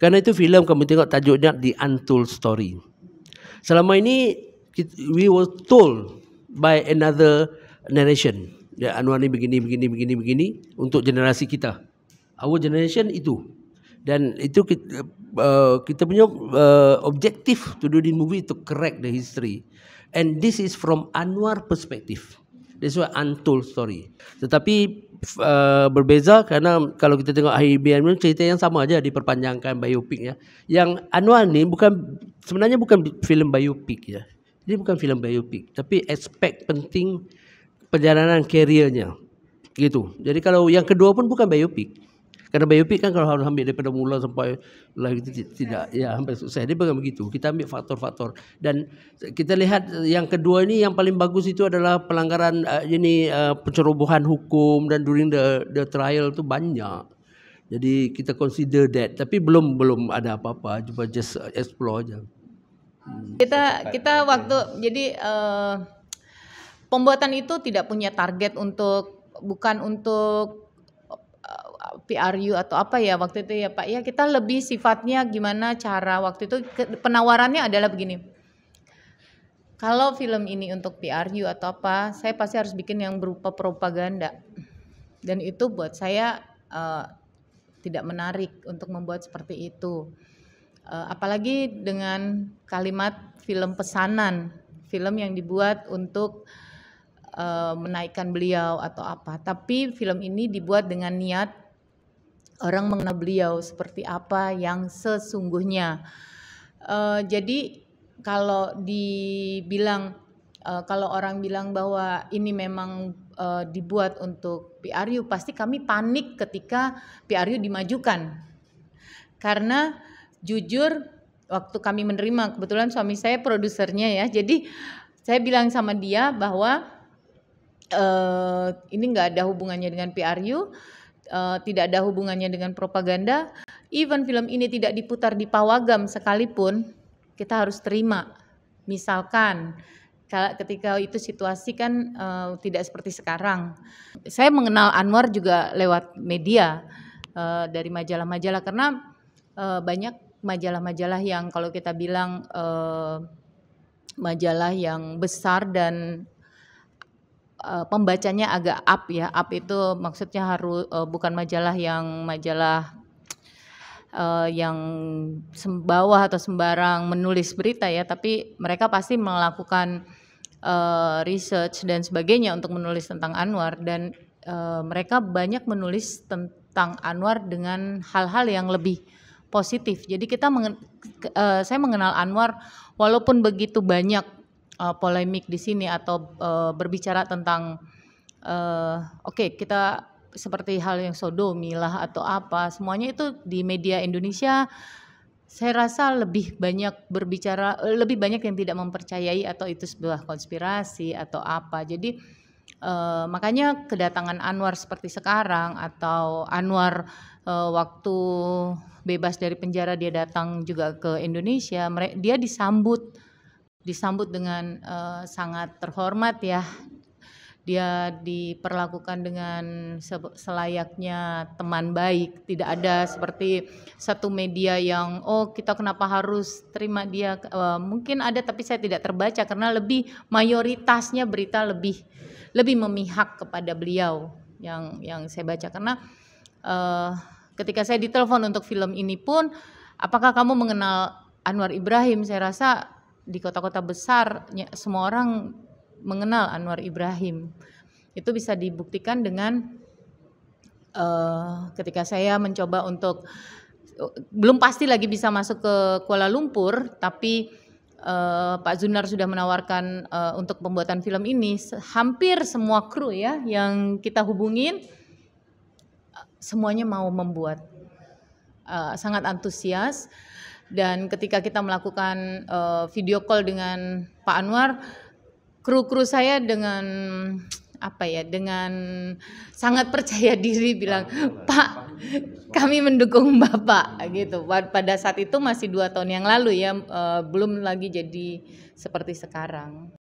Karena itu filem kamu tengok tajuknya The Untold Story. Selama ini we were told by another narration. Ya, Anwar ni begini untuk generasi kita. Our generation itu. Dan itu kita punya objective to do the movie to correct the history. And this is from Anwar perspective. That's why Untold Story. Tetapi berbeza karena kalau kita tengok IBM cerita yang sama aja diperpanjangkan biopik ya. Yang Anwar ni sebenarnya bukan filem biopik ya. Ini bukan filem biopik, tapi aspek penting perjalanan keriernya. Gitu. Jadi kalau yang kedua pun bukan biopik. Karena biopik kan kalau harus ambil daripada mula sampai lagi tidak ya sampai sukses. Dia bukan begitu. Kita ambil faktor-faktor dan kita lihat yang kedua ini yang paling bagus itu adalah pelanggaran pencerobohan hukum dan during the trial itu banyak. Jadi kita consider that tapi belum ada apa-apa, cuma just explore aja. Kita waktu jadi pembuatan itu tidak punya target bukan untuk PRU atau apa ya waktu itu ya Pak ya, kita lebih sifatnya gimana cara waktu itu penawarannya adalah begini. Kalau film ini untuk PRU atau apa, saya pasti harus bikin yang berupa propaganda. Dan itu buat saya tidak menarik untuk membuat seperti itu. Apalagi dengan kalimat film pesanan, film yang dibuat untuk menaikkan beliau atau apa. Tapi film ini dibuat dengan niat orang mengenal beliau seperti apa yang sesungguhnya. Jadi kalau dibilang kalau orang bilang bahwa ini memang dibuat untuk PRU, pasti kami panik ketika PRU dimajukan. Karena jujur waktu kami menerima, kebetulan suami saya produsernya ya, jadi saya bilang sama dia bahwa ini nggak ada hubungannya dengan PRU. Tidak ada hubungannya dengan propaganda. Even film ini tidak diputar di Pawagam sekalipun, kita harus terima. Misalkan ketika itu situasi kan tidak seperti sekarang. Saya mengenal Anwar juga lewat media dari majalah-majalah karena banyak majalah-majalah yang kalau kita bilang majalah yang besar dan pembacanya agak up ya. Up itu maksudnya harus bukan majalah yang bawah atau sembarang menulis berita ya, tapi mereka pasti melakukan research dan sebagainya untuk menulis tentang Anwar dan mereka banyak menulis tentang Anwar dengan hal-hal yang lebih positif. Jadi saya mengenal Anwar walaupun begitu banyak polemik di sini atau berbicara tentang kita seperti hal yang sodomi lah atau apa, semuanya itu di media Indonesia saya rasa lebih banyak lebih banyak yang tidak mempercayai atau itu sebuah konspirasi atau apa. Jadi makanya kedatangan Anwar seperti sekarang atau Anwar waktu bebas dari penjara dia datang juga ke Indonesia, dia disambut dengan sangat terhormat ya. Dia diperlakukan dengan selayaknya teman baik. Tidak ada seperti satu media yang kita kenapa harus terima dia. Mungkin ada tapi saya tidak terbaca karena mayoritasnya berita lebih memihak kepada beliau yang saya baca. Karena ketika saya ditelepon untuk film ini pun, apakah kamu mengenal Anwar Ibrahim? Saya rasa di kota-kota besar semua orang mengenal Anwar Ibrahim. Itu bisa dibuktikan dengan ketika saya mencoba untuk belum pasti lagi bisa masuk ke Kuala Lumpur, tapi Pak Zunar sudah menawarkan untuk pembuatan film ini. Hampir semua kru ya yang kita hubungin semuanya mau membuat, sangat antusias. Dan ketika kita melakukan video call dengan Pak Anwar, kru-kru saya dengan sangat percaya diri bilang, Pak, kami mendukung Bapak gitu. Pada saat itu masih 2 tahun yang lalu ya, belum lagi jadi seperti sekarang.